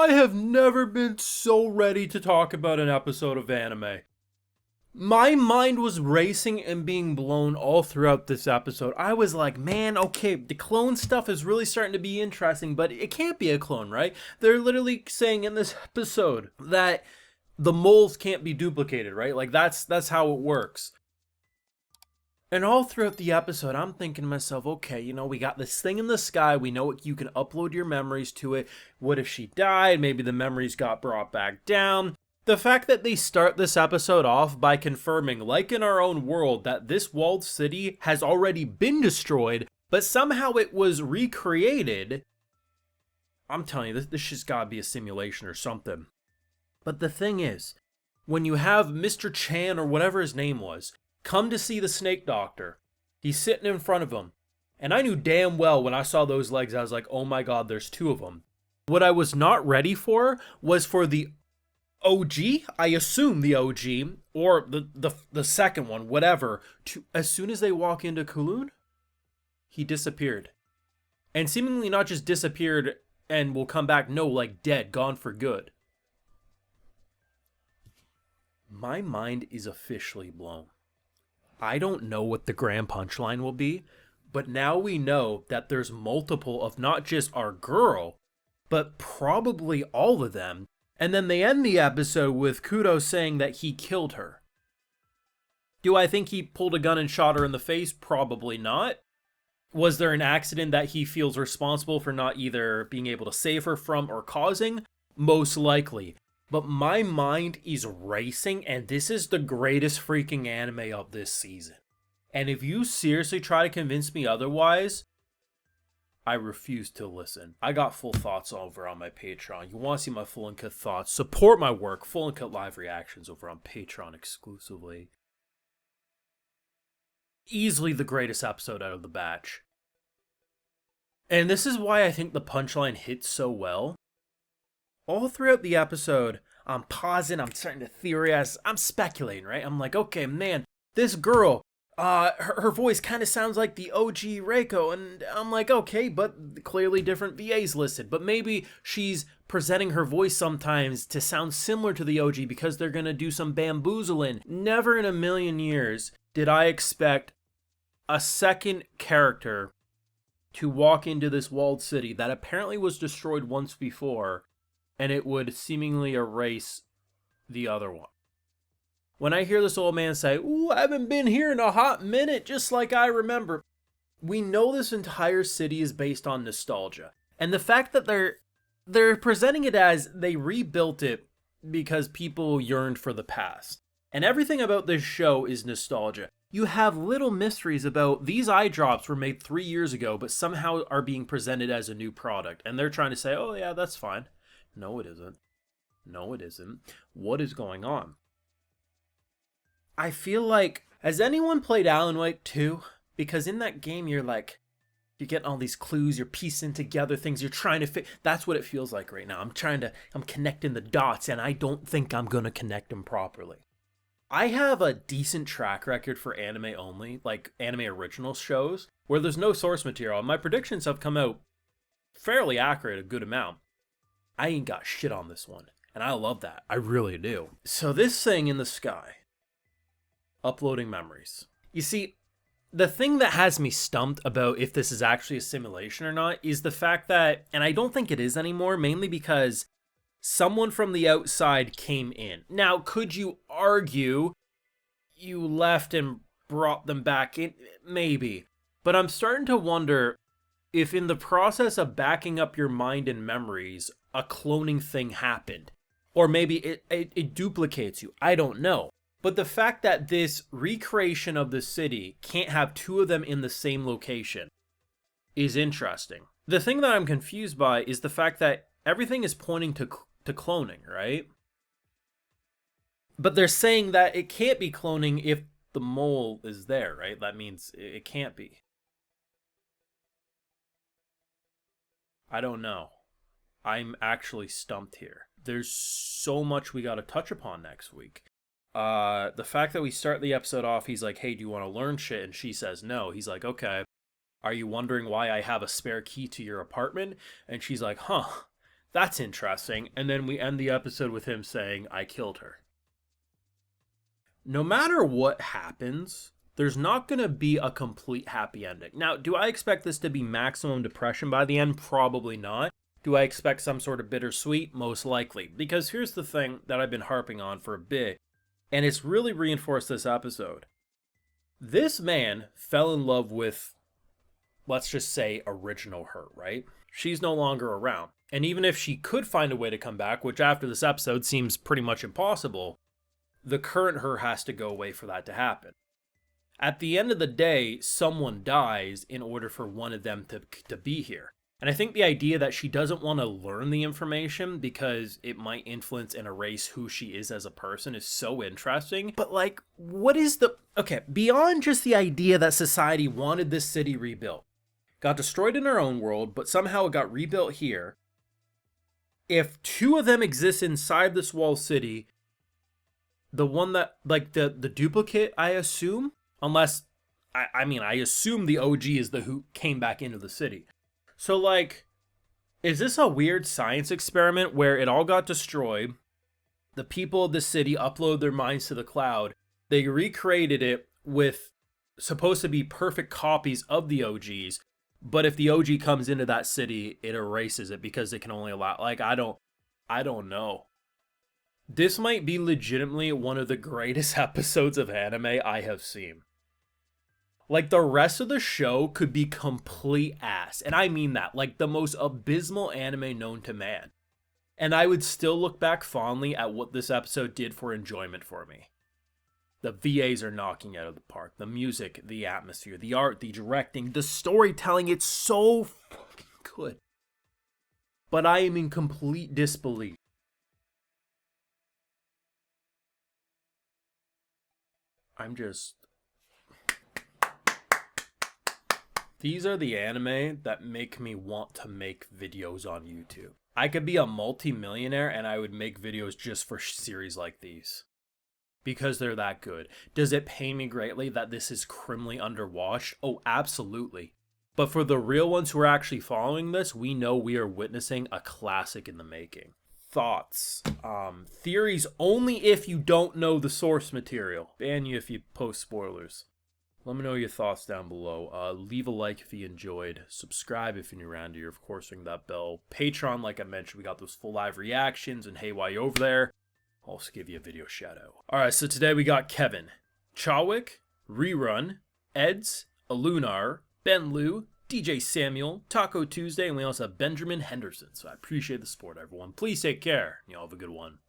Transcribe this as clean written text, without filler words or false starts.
I have never been so ready to talk about an episode of anime. My mind was racing and being blown all throughout this episode. I was like, man, okay, the clone stuff is really starting to be interesting, but it can't be a clone, right? They're literally saying in this episode that the moles can't be duplicated, right? Like that's how it works. And all throughout the episode, I'm thinking to myself, okay, we got this thing in the sky. We know you can upload your memories to it. What if she died? Maybe the memories got brought back down. The fact that they start this episode off by confirming, like in our own world, that this walled city has already been destroyed, but somehow it was recreated. I'm telling you, this just gotta be a simulation or something. But the thing is, when you have Mr. Chan or whatever his name was, come to see the snake doctor. He's sitting in front of him. And I knew damn well when I saw those legs, I was like, oh my god, there's two of them. What I was not ready for was for the OG, I assume the OG, or the second one, whatever, to as soon as they walk into Kowloon, he disappeared. And seemingly not just disappeared and will come back, no, like dead, gone for good. My mind is officially blown. I don't know what the grand punchline will be, but now we know that there's multiple of not just our girl, but probably all of them. And then they end the episode with Kudo saying that he killed her. Do I think he pulled a gun and shot her in the face? Probably not. Was there an accident that he feels responsible for not either being able to save her from or causing? Most likely. But my mind is racing, and this is the greatest freaking anime of this season. And if you seriously try to convince me otherwise, I refuse to listen. I got full thoughts over on my Patreon. You want to see my full and cut thoughts? Support my work. Full and cut live reactions over on Patreon exclusively. Easily the greatest episode out of the batch. And this is why I think the punchline hits so well. All throughout the episode, I'm pausing, I'm starting to theorize, I'm speculating, right? I'm like, okay, man, this girl, her voice kind of sounds like the OG Reiko, and I'm like, okay, but clearly different VAs listed, but maybe she's presenting her voice sometimes to sound similar to the OG because they're gonna do some bamboozling. Never in a million years did I expect a second character to walk into this walled city that apparently was destroyed once before, and it would seemingly erase the other one. When I hear this old man say, ooh, I haven't been here in a hot minute, just like I remember. We know this entire city is based on nostalgia. And the fact that they're presenting it as they rebuilt it because people yearned for the past. And everything about this show is nostalgia. You have little mysteries about these eye drops were made 3 years ago, but somehow are being presented as a new product. And they're trying to say, oh yeah, that's fine. No, it isn't. No, it isn't. What is going on? I feel like, has anyone played Alan Wake 2? Because in that game, you're getting all these clues, you're piecing together things, you're trying to fit. That's what it feels like right now. I'm connecting the dots, and I don't think I'm going to connect them properly. I have a decent track record for anime only, like anime original shows, where there's no source material. My predictions have come out fairly accurate, a good amount. I ain't got shit on this one, and I love that. I really do. So this thing in the sky, uploading memories. You see, the thing that has me stumped about if this is actually a simulation or not is the fact that, and I don't think it is anymore, mainly because someone from the outside came in. Now, could you argue you left and brought them back in? Maybe. But I'm starting to wonder if in the process of backing up your mind and memories, a cloning thing happened. Or maybe it duplicates you. I don't know. But the fact that this recreation of the city can't have two of them in the same location is interesting. The thing that I'm confused by is the fact that everything is pointing to cloning, right? But they're saying that it can't be cloning if the mole is there, right? That means it can't be. I don't know. I'm actually stumped here. There's so much we got to touch upon next week. The fact that we start the episode off, he's like, hey, do you want to learn shit? And she says no. He's like, okay, are you wondering why I have a spare key to your apartment? And she's like, huh, That's interesting. And then we end the episode with him saying, I killed her. No matter what happens, there's not going to be a complete happy ending. Now, do I expect this to be maximum depression by the end? Probably not. Do I expect some sort of bittersweet? Most likely. Because here's the thing that I've been harping on for a bit, and it's really reinforced this episode. This man fell in love with, let's just say, original her, right? She's no longer around. And even if she could find a way to come back, which after this episode seems pretty much impossible, the current her has to go away for that to happen. At the end of the day, someone dies in order for one of them to be here. And I think the idea that she doesn't want to learn the information because it might influence and erase who she is as a person is so interesting. But like, what is the... Okay, beyond just the idea that society wanted this city rebuilt, got destroyed in our own world, but somehow it got rebuilt here. If two of them exist inside this wall city, the one that, like the duplicate, I assume, unless, I mean, I assume the OG is the who came back into the city. So, like, is this a weird science experiment where it all got destroyed? The people of the city upload their minds to the cloud. They recreated it with supposed to be perfect copies of the OGs. But if the OG comes into that city, it erases it because it can only allow... Like, I don't know. This might be legitimately one of the greatest episodes of anime I have seen. Like, the rest of the show could be complete ass. And I mean that. Like, the most abysmal anime known to man. And I would still look back fondly at what this episode did for enjoyment for me. The VAs are knocking out of the park. The music, the atmosphere, the art, the directing, the storytelling. It's so fucking good. But I am in complete disbelief. These are the anime that make me want to make videos on YouTube. I could be a multi-millionaire and I would make videos just for series like these. Because they're that good. Does it pain me greatly that this is criminally underwatched? Oh, absolutely. But for the real ones who are actually following this, we know we are witnessing a classic in the making. Thoughts. Theories only if you don't know the source material. Ban you if you post spoilers. Let me know your thoughts down below. Leave a like if you enjoyed. Subscribe if you're new around here. Of course, ring that bell. Patreon, like I mentioned, we got those full live reactions. And hey, while you're over there, I'll also give you a video shout out. Alright, so today we got Kevin, Chawik, Rerun, Eds, Alunar, Ben Liu, DJ Samuel, Taco Tuesday, and we also have Benjamin Henderson. So I appreciate the support, everyone. Please take care. Y'all have a good one.